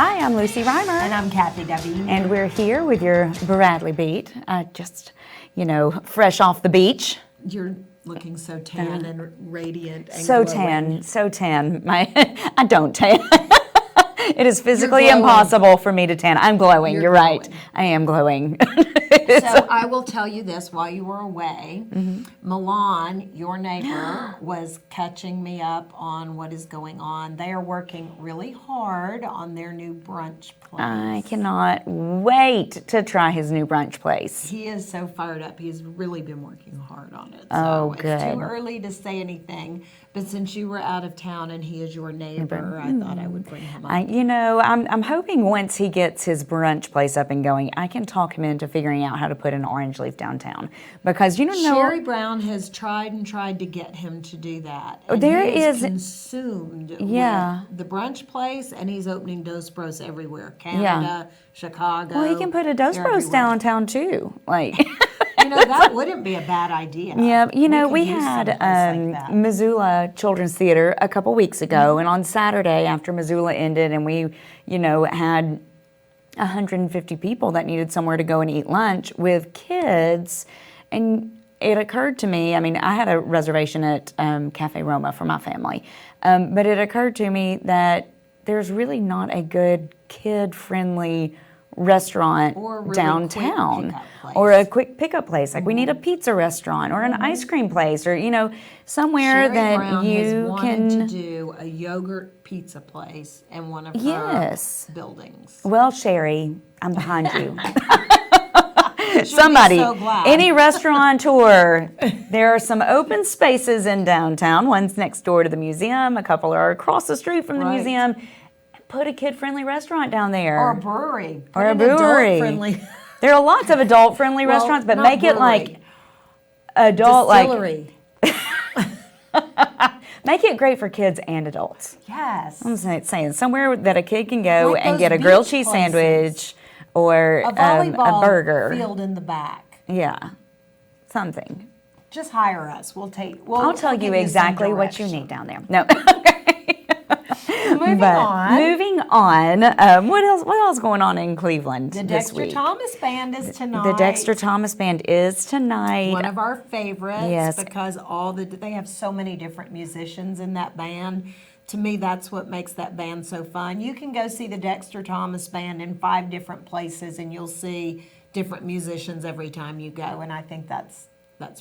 Hi, I'm Lucy Reimer. And I'm Kathy W. And we're here with your Bradley Beat. Just, fresh off the beach. You're looking so tan and radiant and so glowing. So tan. I don't tan. It is physically You're glowing. impossible for me to tan. I'm glowing. You're right. glowing. I am glowing. So I will tell you this, while you were away, Milan, your neighbor, was catching me up on what is going on. They are working really hard on their new brunch place. I cannot wait to try his new brunch place. He is so fired up. He's really been working hard on it. So Oh, it's good. too early to say anything. But since you were out of town and he is your neighbor, I thought I would bring him up. I'm hoping once he gets his brunch place up and going, I can talk him into figuring out how to put an orange leaf downtown. Because Sherry Brown has tried to get him to do that. And There he is- consumed Yeah. with the brunch place, and he's opening Dos Bros everywhere. Canada, Chicago. Well, he can put a Dos they're Bros everywhere. downtown too. That wouldn't be a bad idea. Yeah, we could use had someplace like that. Missoula Children's Theater a couple weeks ago, and on Saturday after Missoula ended, and we, had 150 people that needed somewhere to go and eat lunch with kids, and it occurred to me, I had a reservation at Cafe Roma for my family, but it occurred to me that there's really not a good kid-friendly restaurant Or a really downtown quick pickup place. or a quick pickup place. Like we need a pizza restaurant or an ice cream place or, somewhere Sherry that Brown has you wanted can. to do a yogurt pizza place in one of Yes. her buildings. Well, Sherry, I'm behind you. She'll be Somebody, so glad. any restaurateur, there are some open spaces in downtown. One's next door to the museum, a couple are across the street from the Right. museum. Put a kid-friendly restaurant down there. Or a brewery. Or a Put an brewery. adult-friendly There are lots of adult-friendly Well, restaurants, but not make it brewery. like adult, distillery. make it great for kids and adults. Yes. I'm saying somewhere that a kid can go Like and those get a grilled beach cheese places. sandwich or A volleyball a burger. field in the back. Yeah, something. Just hire us. We'll I'll tell you give some exactly what you direction. need down there. No. Moving on. Moving on. What else going on in Cleveland The this Dexter week? Thomas Band is tonight. The Dexter Thomas Band is tonight. One of our favorites Yes. because they have so many different musicians in that band. To me, that's what makes that band so fun. You can go see the Dexter Thomas Band in 5 different places, and you'll see different musicians every time you go. And I think that's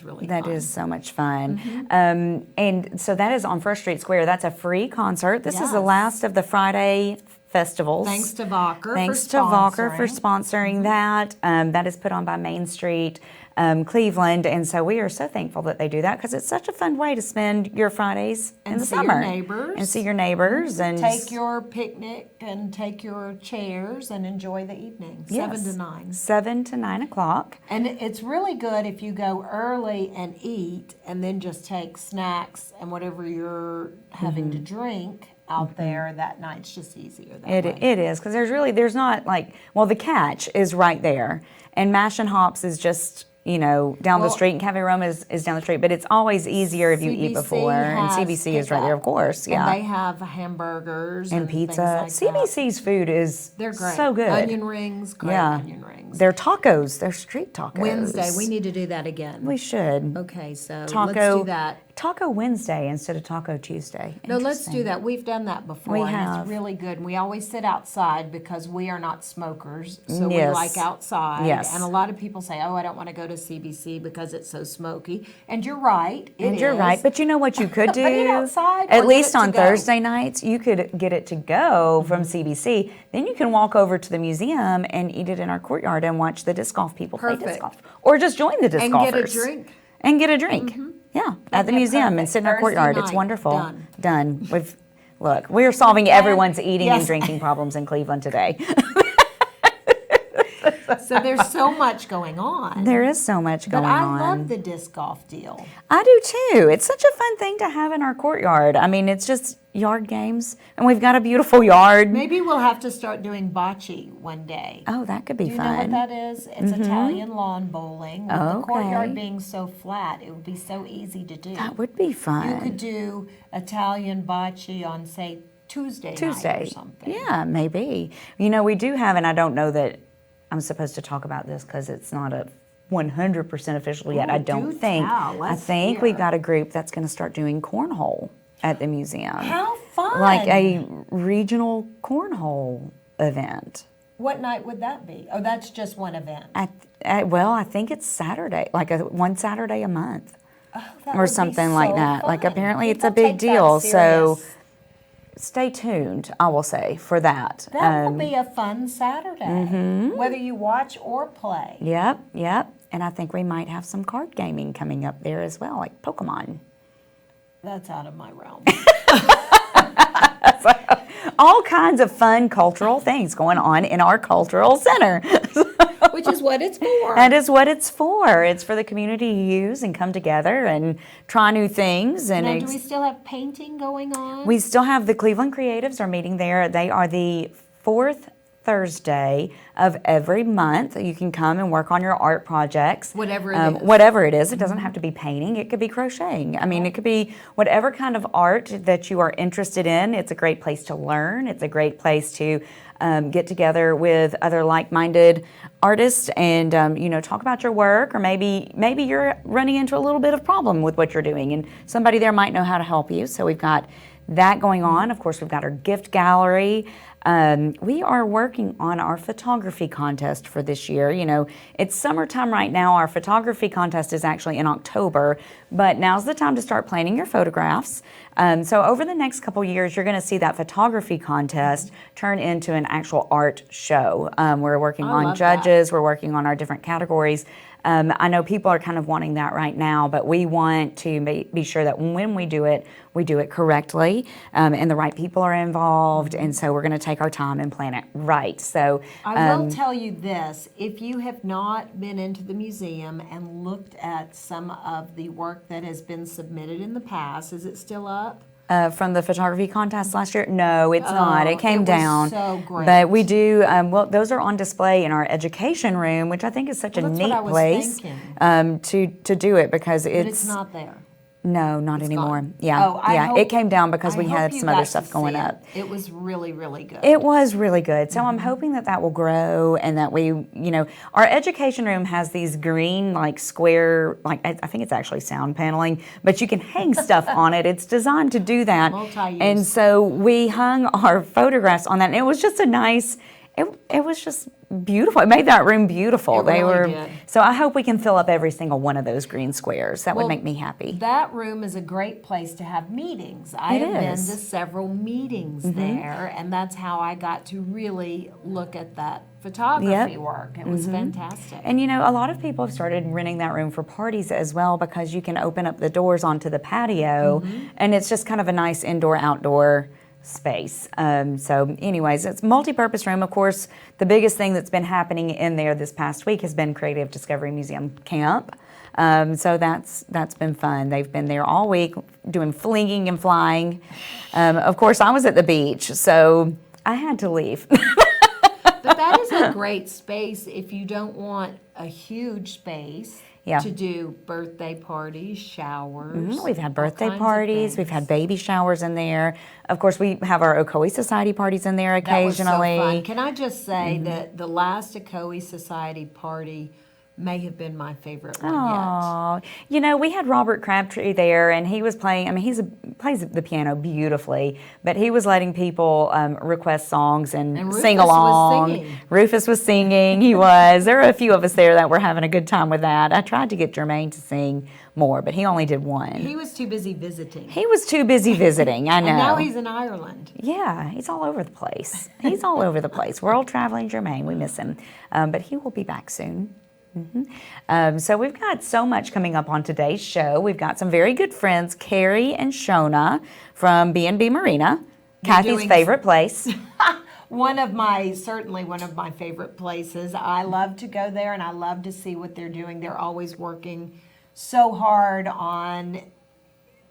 really fun. That is so much fun. And so that is on First Street Square. That's a free concert. This is the Yes. last of the Friday festivals. Thanks to Valker Thanks for to Valker for sponsoring. sponsoring that. That is put on by Main Street Cleveland. And so we are so thankful that they do that because it's such a fun way to spend your Fridays in And the see your summer. neighbors. And see your neighbors. And Take your picnic and take your chairs and enjoy the evening, 7 to 9. 7 to 9 o'clock. And it's really good if you go early and eat and then just take snacks and whatever you're having to drink out there that night. It's just easier that way. It is, because there's not the Catch is right there, and Mash and Hops is just, down the street, and Cafe Roma is down the street, but it's always easier if you eat CBC before, and has CBC is right there, of course, And yeah. they have hamburgers And things pizza. like that. CBC's food is They're great. so good. Onion rings, great onion rings. They're tacos. They're street tacos. Wednesday, we need to do that again. We should. Okay, so Taco, let's do that. Taco Wednesday instead of Taco Tuesday. No, let's do Interesting. that. We've done that before, We and have. it's really good. And we always sit outside because we are not smokers, so Yes. we like outside. Yes. And a lot of people say, "Oh, I don't want to go to CBC because it's so smoky." And you're right. You're right, but you know what you could do? But eat outside or At get least it to on go. Thursday nights, you could get it to go from CBC. Then you can walk over to the museum and eat it in our courtyard and watch the disc golf people play disc Perfect. golf, or just join the disc And golfers get a drink. and get a drink. Yeah, at the Okay, museum and perfect. sit in our Thursday courtyard. It's night, wonderful. done. We're solving everyone's eating Yes. and drinking problems in Cleveland today. So there's so much going on. There is so much going but I on. love the disc golf deal. I do too. It's such a fun thing to have in our courtyard. It's just yard games, and we've got a beautiful yard. Maybe we'll have to start doing bocce one day. Oh, that could be Do you fun. know what that is? It's Italian lawn bowling. With the Okay. courtyard being so flat, it would be so easy to do. That would be fun. You could do Italian bocce on, say, Tuesday night Tuesday. or something. Yeah, maybe. You know, we do have, and I don't know that I'm supposed to talk about this because it's not a 100% official yet. Ooh, I don't do think. tell. I Let's think hear. we've got a group that's going to start doing cornhole at the museum. How fun! Like a regional cornhole event. What night would that be? Oh, that's just one event. Well, I think it's Saturday, like one Saturday a month. Oh, that Or would be something like so that. Like fun. apparently it's a People big take that deal. So serious. stay tuned, I will say, for that. That will be a fun Saturday, whether you watch or play. Yep, yep. And I think we might have some card gaming coming up there as well, like Pokemon. That's out of my realm. All kinds of fun cultural things going on in our cultural center. Which is what it's for. That is what it's for. It's for the community to use and come together and try new things. And Now, do we still have painting going on? we still have the Cleveland Creatives are meeting there. They are the fourth Thursday of every month. You can come and work on your art projects. Whatever it is. Whatever it is. It doesn't have to be painting. It could be crocheting. I mean, it could be whatever kind of art that you are interested in. It's a great place to learn. It's a great place to get together with other like-minded artists and talk about your work, or maybe you're running into a little bit of problem with what you're doing and somebody there might know how to help you. So we've got that going on. Of course, we've got our gift gallery. We are working on our photography contest for this year. You know, it's summertime right now. Our photography contest is actually in October, but now's the time to start planning your photographs. So over the next couple years, you're going to see that photography contest turn into an actual art show. We're working on love that. judges. We're working on our different categories. I know people are kind of wanting that right now, but we want to be sure that when we do it correctly, and the right people are involved, and so we're going to take our time and plan it right. So I will tell you this, if you have not been into the museum and looked at some of the work that has been submitted in the past, is it still up? from the photography contest last year, no, it's not. It came it was down. so great. But we do, those are on display in our education room, which I think is such a That's what neat I was place thinking. to do it because But it's not there. No, not anymore. gone. Yeah, Oh, I yeah. hope- It came down because I we hope had you some other got to stuff going see it. up. It was really, really good. It was really good. So I'm hoping that will grow and that our education room has these green, like square, like I think it's actually sound paneling, but you can hang stuff on it. It's designed to do that. Multi-use. And so we hung our photographs on that, and it was just a nice. It was just beautiful. It made that room beautiful. It really did. So I hope we can fill up every single one of those green squares. That would make me happy. That room is a great place to have meetings. I It have been to is. several meetings there, and that's how I got to really look at that photography work. It was fantastic. And a lot of people have started renting that room for parties as well because you can open up the doors onto the patio, and it's just kind of a nice indoor-outdoor space. So anyways, it's a multi-purpose room. Of course, the biggest thing that's been happening in there this past week has been Creative Discovery Museum Camp. So that's been fun. They've been there all week doing flinging and flying. Of course, I was at the beach, so I had to leave. But that is a great space if you don't want a huge space Yeah. to do birthday parties, showers. We've had all birthday kinds of parties. We've things. had baby showers in there. Of course, we have our Ocoee Society parties in there That was so occasionally. fun. Can I just say that the last Ocoee Society party may have been my favorite one yet. Aw. We had Robert Crabtree there, and he was playing. I mean, plays the piano beautifully, but he was letting people request songs and And sing Rufus was along. singing. Rufus was singing. He was. There were a few of us there that were having a good time with that. I tried to get Jermaine to sing more, but he only did one. He was too busy visiting. He was too busy visiting. I know. And now he's in Ireland. Yeah, he's all over the place. He's all over the place. World traveling Jermaine, we miss him. But he will be back soon. So we've got so much coming up on today's show. We've got some very good friends, Carrie and Shona from B&B Marina, Kathy's doing- favorite place. Certainly one of my favorite places. I love to go there and I love to see what they're doing. They're always working so hard on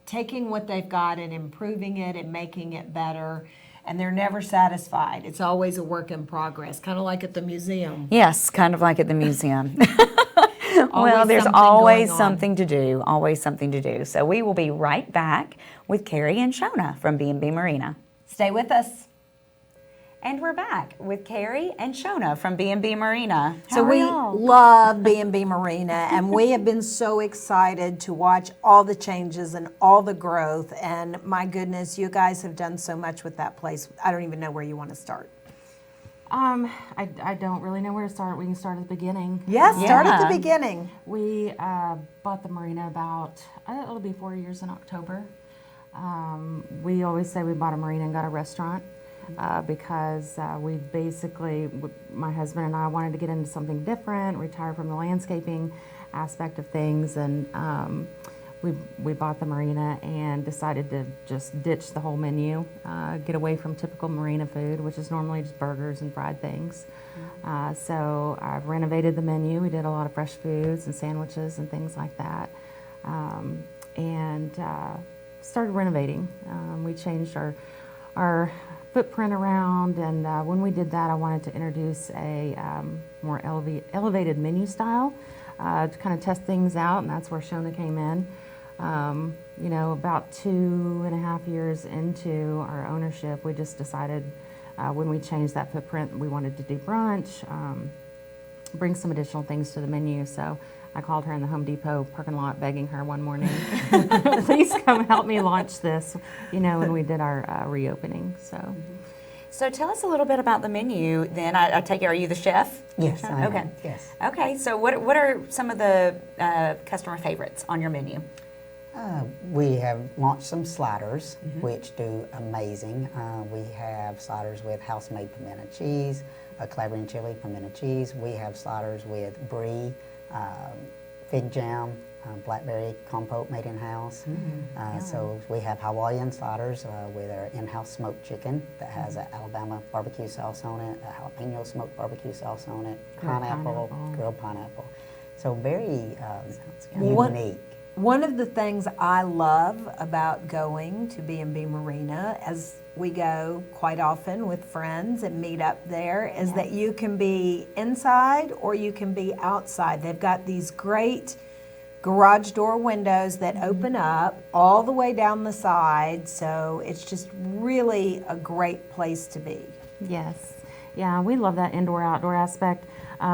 taking what they've got and improving it and making it better. And they're never satisfied. It's always a work in progress, kind of like at the museum. Yes, kind of like at the museum. Well, there's something always going on. something to do, always something to do. So we will be right back with Carrie and Shona from B&B Marina. Stay with us. And we're back with Carrie and Shona from B&B Marina. So we love B&B Marina, and we have been so excited to watch all the changes and all the growth. And my goodness, you guys have done so much with that place. I don't even know where you want to start. I don't really know where to start. We can start at the beginning. Yes, start at the beginning. We bought the marina about, it'll be 4 years in October. We always say we bought a marina and got a restaurant because we basically, my husband and I wanted to get into something different, retire from the landscaping aspect of things, and we bought the marina and decided to just ditch the whole menu, get away from typical marina food, which is normally just burgers and fried things. So I've renovated the menu. We did a lot of fresh foods and sandwiches and things like that, and started renovating. We changed our footprint around, and when we did that, I wanted to introduce a more elevated menu style to kind of test things out, and that's where Shona came in. You know, about 2.5 years into our ownership, we just decided when we changed that footprint, we wanted to do brunch, bring some additional things to the menu. So I called her in the Home Depot parking lot begging her one morning, please come help me launch this, you know, when we did our reopening. So tell us a little bit about the menu then. I take it, are you the chef? Yes, I am. Okay. Yes. Okay, so what are some of the customer favorites on your menu? We have launched some sliders, which do amazing. We have sliders with house-made pimento cheese, a clabber and chili pimento cheese. We have sliders with brie, fig jam, blackberry compote made in-house. So we have Hawaiian sliders with our in-house smoked chicken that has an Alabama barbecue sauce on it, a jalapeno smoked barbecue sauce on it, grilled pineapple. So very unique. One of the things I love about going to B&B Marina, as we go quite often with friends and meet up there, is that you can be inside or you can be outside. They've got these great garage door windows that open up all the way down the side, so it's just really a great place to be. Yes. Yeah, we love that indoor-outdoor aspect.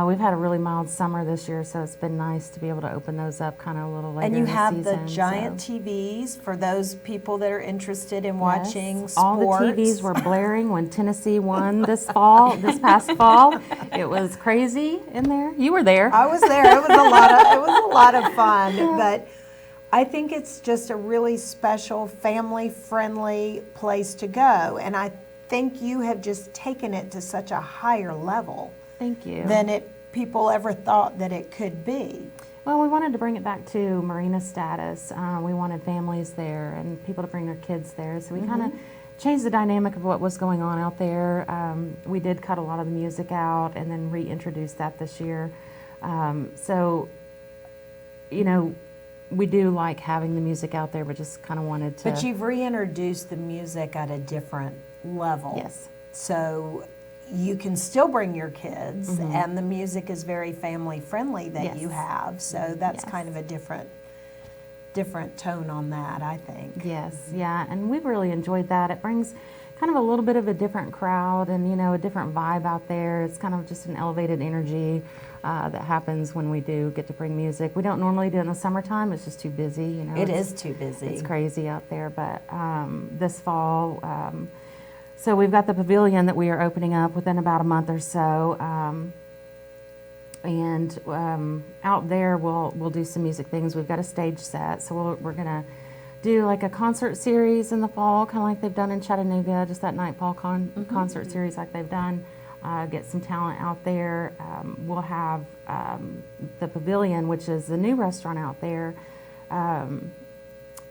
We've had a really mild summer this year, so it's been nice to be able to open those up kind of a little later And you in the have season. the giant TVs for those people that are interested in watching sports. All the TVs were blaring when Tennessee won this past fall. It was crazy in there. You were there. I was there. It was a lot of fun, but I think it's just a really special, family-friendly place to go, and I think you have just taken it to such a higher level. Thank you. Than people ever thought that it could be. Well, we wanted to bring it back to marina status. We wanted families there and people to bring their kids there. So we kind of changed the dynamic of what was going on out there. We did cut a lot of the music out and then reintroduced that this year. So, you know, we do like having the music out there, but just kind of wanted to. But you've reintroduced the music at a different level. Yes. So you can still bring your kids, and the music is very family friendly that you have. So that's kind of a different tone on that, I think. Yes, yeah, and we've really enjoyed that. It brings kind of a little bit of a different crowd and, you know, a different vibe out there. It's kind of just an elevated energy that happens when we do get to bring music. We don't normally do it in the summertime. It's just too busy, you know. It is too busy. It's crazy out there, but this fall, so we've got the pavilion that we are opening up within about a month or so, and out there we'll do some music things. We've got a stage set, so we're gonna do like a concert series in the fall, kind of like they've done in Chattanooga, just that nightfall concert series like they've done. Get some talent out there. We'll have the pavilion, which is the new restaurant out there,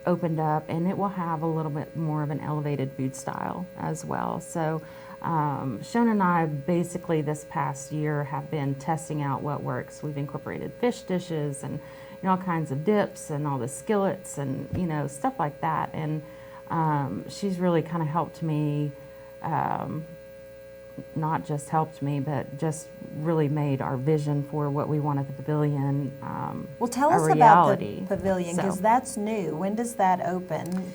opened up, and it will have a little bit more of an elevated food style as well. So Shona and I basically this past year have been testing out what works. We've incorporated fish dishes and, you know, all kinds of dips and all the skillets and, you know, stuff like that. And she's really kind of helped me, not just helped me, but just really made our vision for what we want at the pavilion Well, tell a us reality. about the pavilion, because that's new. When does that open?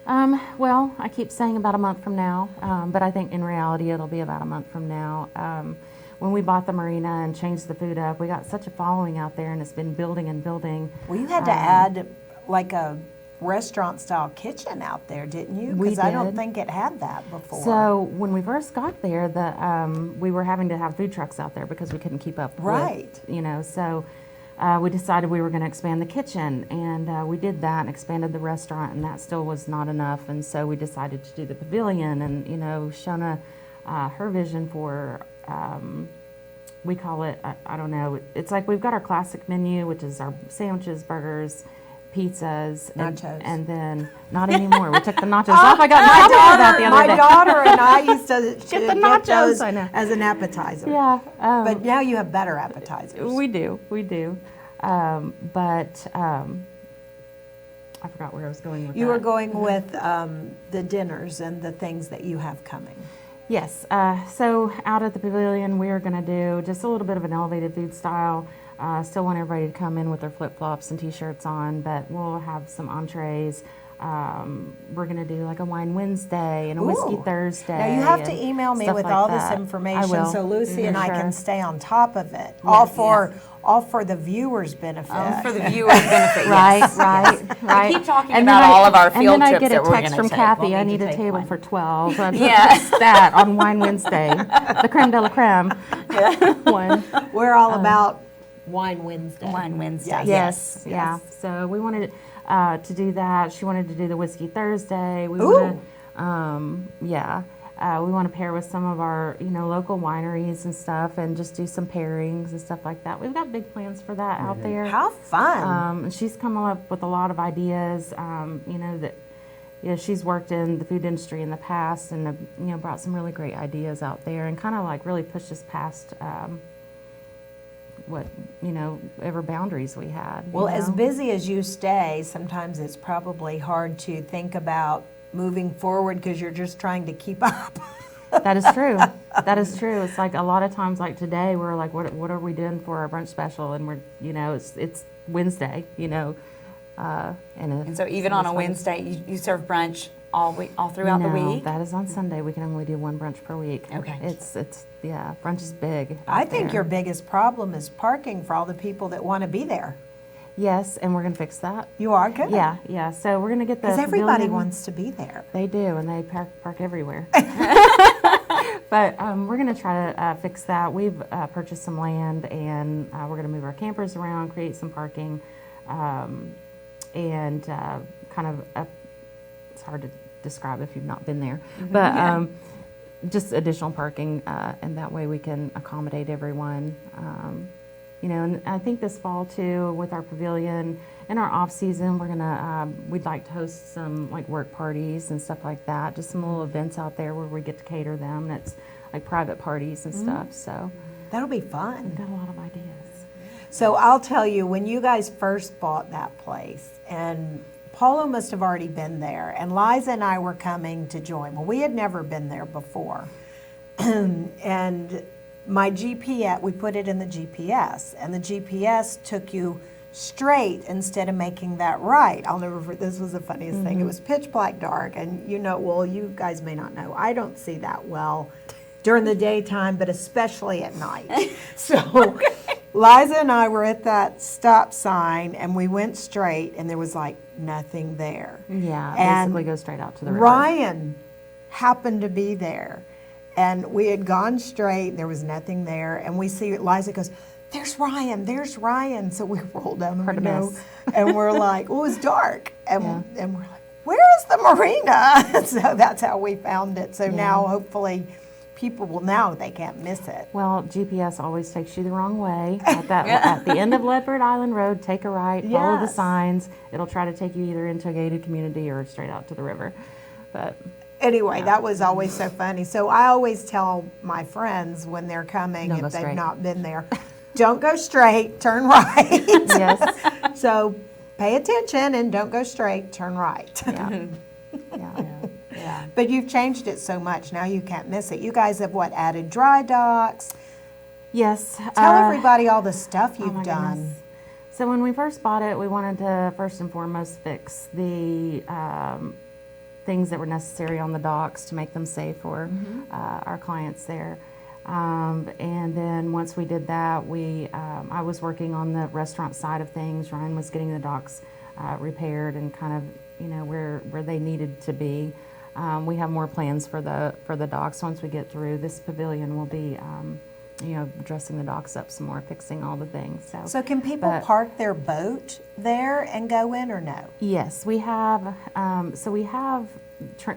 Well, I keep saying about a month from now, but I think in reality it'll be about a month from now. When we bought the marina and changed the food up, we got such a following out there, and it's been building and building. Well, you had to add like a restaurant-style kitchen out there, didn't you? We Because I don't did. think it had that before. So when we first got there, we were having to have food trucks out there because we couldn't keep up. Right. With, so we decided we were going to expand the kitchen, and we did that and expanded the restaurant, and that still was not enough. And so we decided to do the pavilion, and Shona, her vision for. We call it, I don't know, it's like we've got our classic menu, which is our sandwiches, burgers, pizzas. Nachos. And then, not anymore. We took the nachos off. I got in trouble for that the other my day. daughter and I used to Get the nachos, those I know. as an appetizer. Yeah. But now you have better appetizers. We do. I forgot where I was going with that. You were going with the dinners and the things that you have coming. Yes. So out at the pavilion, we're going to do just a little bit of an elevated food style. Still want everybody to come in with their flip-flops and T-shirts on, but we'll have some entrees. We're going to do like a Wine Wednesday and a Whiskey Ooh. Thursday. Now you have to and email me stuff with like all that. this I information will. so Lucy and I Sure. can stay on top of it. All for the viewers' benefit. For the viewer's benefit, Right, yes. right. We keep talking And then about all of our and field then I trips get that a we're text gonna from take. Kathy, We'll I need need to a take table one. for 12. Yes. That on Wine Wednesday, the creme de la creme one. We're all about Wine Wednesday. Wine Wednesday. Yes. Yes, yeah. So we wanted to do that. She wanted to do the Whiskey Thursday. We Ooh. want to, we want to pair with some of our, local wineries and stuff, and just do some pairings and stuff like that. We've got big plans for that out there. How fun. And she's come up with a lot of ideas. She's worked in the food industry in the past, and brought some really great ideas out there, and kind of like really pushed us past whatever boundaries we had. Well, as busy as you stay, sometimes it's probably hard to think about moving forward because you're just trying to keep up. That is true. That is true. It's like a lot of times, like today, we're like, what are we doing for our brunch special? And we're, it's Wednesday, And so even on a Wednesday, you serve brunch all throughout the No, week? that is on Sunday. We can only do one brunch per week. Okay. Brunch is big. I out think there. your biggest problem is parking for all the people that want to be there. Yes, and we're gonna fix that. You are good. Yeah. So we're gonna get the Because everybody pavilion. wants to be there. They do, and they park everywhere. But we're going to try to fix that. We've purchased some land, and we're going to move our campers around, create some parking, and kind of, it's hard to describe if you've not been there, but just additional parking, and that way we can accommodate everyone. And I think this fall too, with our pavilion, in our off season, we'd like to host some like work parties and stuff like that. Just some little events out there where we get to cater them. And it's like private parties and stuff. So That'll be we've fun. got a lot of ideas. So I'll tell you, when you guys first bought that place, and Paulo must have already been there, and Liza and I were coming to join. Well, we had never been there before. And my GPS, we put it in the GPS, and the GPS took you straight instead of making that right. I'll never forget, this was the funniest thing. It was pitch black dark, and you guys may not know, I don't see that well during the daytime, but especially at night. So Liza and I were at that stop sign, and we went straight, and there was like nothing there. Yeah, And basically go straight out to the river. Ryan happened to be there, and we had gone straight, and there was nothing there, and we see Liza goes, there's Ryan. So we rolled down the Hard to window, miss. and we're like, well, it was dark, and Yeah. we're like, where is the marina? So that's how we found it. So Yeah. now hopefully people will know they can't miss it. Well, GPS always takes you the wrong way. At the end of Leopard Island Road, take a right, follow the Yes. signs. It'll try to take you either into a gated community or straight out to the river. But Anyway, that was always so funny. So I always tell my friends when they're coming, Don't if go they've straight. not been there, don't go straight, turn right. yes, So pay attention and don't go straight, turn right. yeah. Yeah. But you've changed it so much, now you can't miss it. You guys have added dry docks. Yes. Tell everybody all the stuff Oh you've my done. goodness. So when we first bought it, we wanted to first and foremost fix the things that were necessary on the docks to make them safe for our clients there. And then once we did that, I was working on the restaurant side of things. Ryan was getting the docks repaired and kind of, where they needed to be. We have more plans for the docks. Once we get through this pavilion, we'll be, dressing the docks up some more, fixing all the things. So can people park their boat there and go in or no? Yes, we have.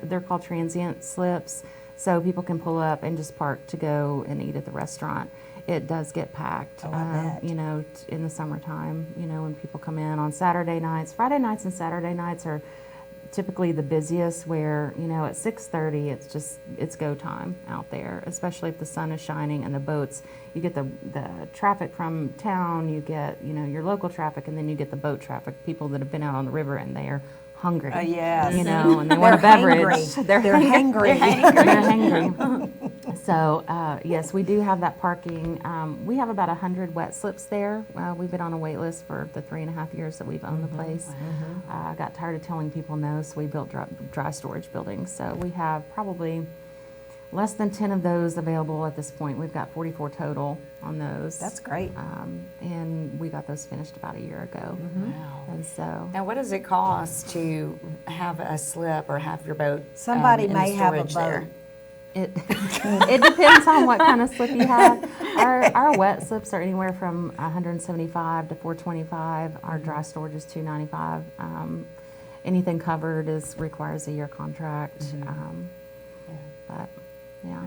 They're called transient slips. So people can pull up and just park to go and eat at the restaurant. It does get packed, in the summertime, when people come in on Saturday nights. Friday nights and Saturday nights are typically the busiest, where, at 6:30, it's go time out there, especially if the sun is shining and the boats, you get the traffic from town, you get, your local traffic, and then you get the boat traffic, people that have been out on the river and they are hungry. Yes. And they want a beverage. Hangry. They're hangry. They're hangry. So, yes, we do have that parking. We have about 100 wet slips there. We've been on a wait list for the 3.5 years that we've owned the place. Got tired of telling people no, so we built dry storage buildings. So we have probably less than 10 of those available at this point. We've got 44 total on those. That's great. And we got those finished about a year ago. Wow. And so, Now, what does it cost to have a slip or have your boat? Somebody in the may have a storage boat. there? it depends on what kind of slip you have. Our wet slips are anywhere from 175 to 425. Our dry storage is 295. Anything covered requires a year contract. But yeah.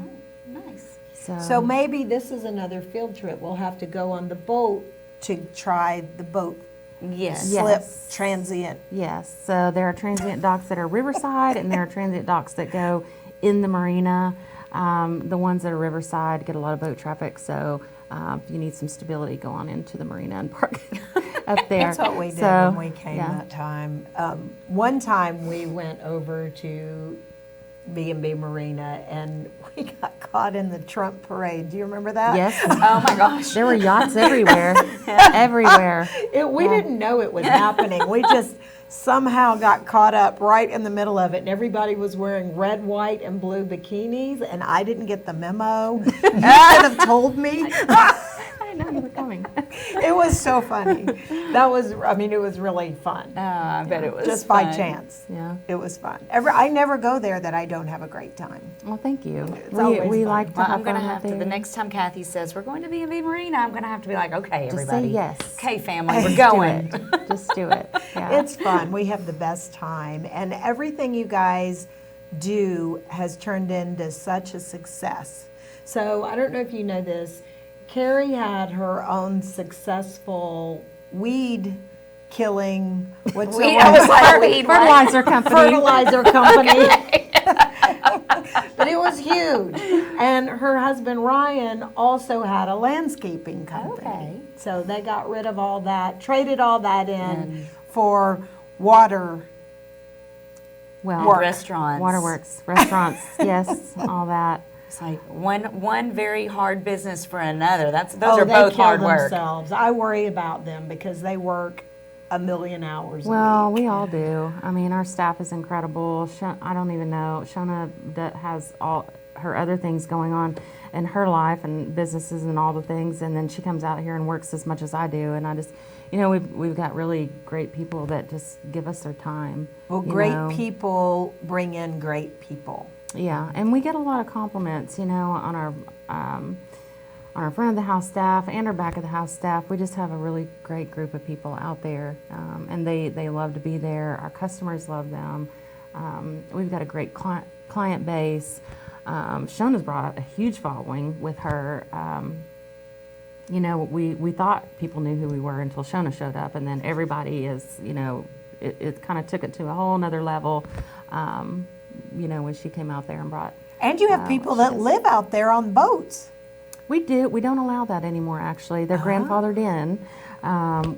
Nice. So maybe this is another field trip. We'll have to go on the boat to try the boat Yes. slip Yes. transient. Yes, so there are transient docks that are riverside, and there are transient docks that go in the marina. The ones that are riverside get a lot of boat traffic, so if you need some stability, go on into the marina and park up there. That's what we did So, when we came yeah. that time. One time we went over to B&B Marina and we got caught in the Trump parade. Do you remember that? Yes, Oh my gosh. there were yachts everywhere, everywhere. We didn't know it was happening. We just somehow got caught up right in the middle of it, and everybody was wearing red, white, and blue bikinis, and I didn't get the memo. You should have told me. I didn't know you were coming. It was so funny. It was really fun. I bet it was Just by fun. chance. Yeah. It was fun. I never go there that I don't have a great time. Well, thank you. always We fun. like to Well, have I'm going to fun out have to, there. the next time Kathy says, we're going to B&B Marina, I'm going to have to be like, okay, Just everybody. say yes. Okay, family, we're Just going. do it. Just do it. Yeah. It's fun. We have the best time. And everything you guys do has turned into such a success. So I don't know if you know this. Carrie had her own successful weed killing, what's the I word? was like, weed, what? Fertilizer company. Fertilizer company. But it was huge. And her husband Ryan also had a landscaping company. Okay. So they got rid of all that, traded all that in for water. Well, Restaurants. Waterworks, restaurants, yes, all that. It's like one very hard business for another. Those Oh, are they both kill hard work. themselves. I worry about them because they work a million hours Well, a week. we all do. I mean, our staff is incredible. I don't even know. Shona has all her other things going on in her life and businesses and all the things, and then she comes out here and works as much as I do. And I just, we've got really great people that just give us their time. Well, you great know. people bring in great people. Yeah, and we get a lot of compliments, on our front of the house staff and our back of the house staff. We just have a really great group of people out there, and they love to be there. Our customers love them. We've got a great client base. Shona's brought a huge following with her. We thought people knew who we were until Shona showed up, and then everybody is, it kind of took it to a whole nother level. When she came out there and brought. And you have people that live out there on boats. We do. We don't allow that anymore. Actually, they're grandfathered in.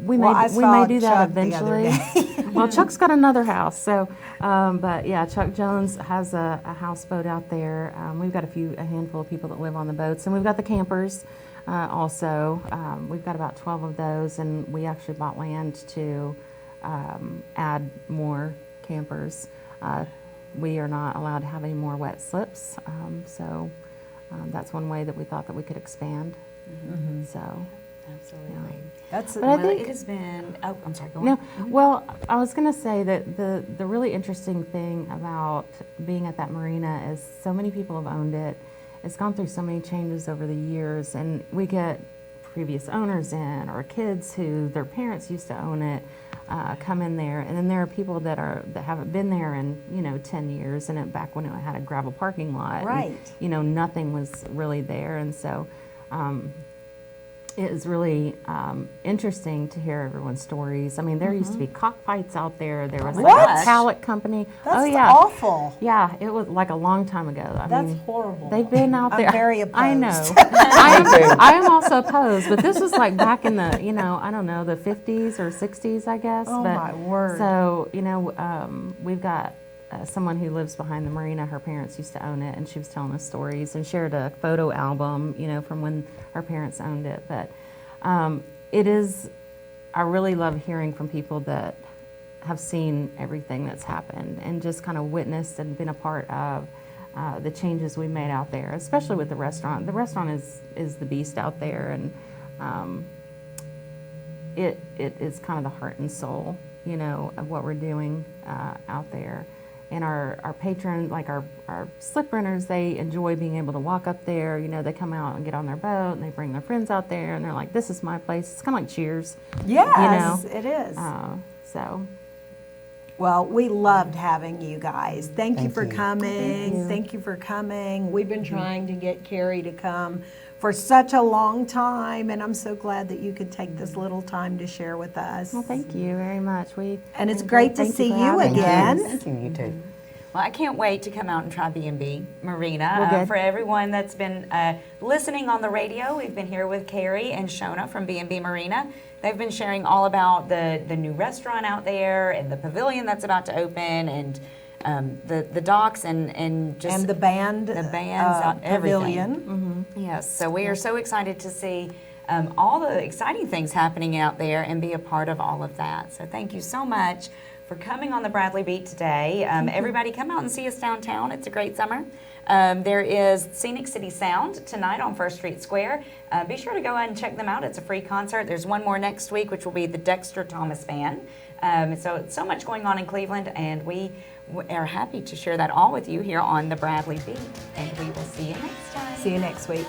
We Well, I may saw do that Chuck the other eventually. Well, Chuck's got another house. So, but yeah, Chuck Jones has a houseboat out there. We've got a handful of people that live on the boats, and we've got the campers. Also, we've got about 12 of those, and we actually bought land to add more campers. we are not allowed to have any more wet slips. So that's one way that we thought that we could expand. So. Absolutely. That's But I Well, think- it has been. Oh, I'm sorry. Go on. No, well, I was going to say that the really interesting thing about being at that marina is so many people have owned it. It's gone through so many changes over the years, and we get previous owners in, or kids who their parents used to own it, come in there, and then there are people that haven't been there in 10 years, and back when it had a gravel parking lot, and, Right. nothing was really there, and so. It is really interesting to hear everyone's stories. I mean, there used to be cockfights out there. There was like What? a pallet company. That's oh yeah, awful. yeah. It was like a long time ago. I That's mean, horrible. they've been out I'm there. very I know. opposed. I am also opposed, but this was like back in the I don't know, the 50s or 60s, I guess. Oh, but, my word. So we've got. Someone who lives behind the marina, her parents used to own it, and she was telling us stories and shared a photo album, from when her parents owned it. But it is, I really love hearing from people that have seen everything that's happened and just kind of witnessed and been a part of the changes we made out there, especially with the restaurant. The restaurant is the beast out there, and it is kind of the heart and soul, of what we're doing out there. And our patrons, like our slip renters, they enjoy being able to walk up there. They come out and get on their boat, and they bring their friends out there, and they're like, "This is my place." It's kind of like Cheers. Yes, it is. So. Well, we loved having you guys. Thank you Thank for you. coming. Thank you for coming. We've been trying to get Carrie to come for such a long time, and I'm so glad that you could take this little time to share with us. Well, thank you very much. And it's great to thank see for you having us. again. Thank you, you too. Well, I can't wait to come out and try B&B Marina. Well, good. For everyone that's been listening on the radio, we've been here with Carrie and Shona from B&B Marina. They've been sharing all about the new restaurant out there and the pavilion that's about to open, and the docks and just And the band, the bands, everything. pavilion. Yes, so we are so excited to see all the exciting things happening out there and be a part of all of that. So thank you so much for coming on the Bradley Beat today. Everybody come out and see us downtown. It's a great summer. There is Scenic City Sound tonight on First Street Square. Be sure to go ahead and check them out. It's a free concert. There's one more next week, which will be the Dexter Thomas Band. So much going on in Cleveland, and we are happy to share that all with you here on the Bradley Beat. And we will see you next time. See you next week.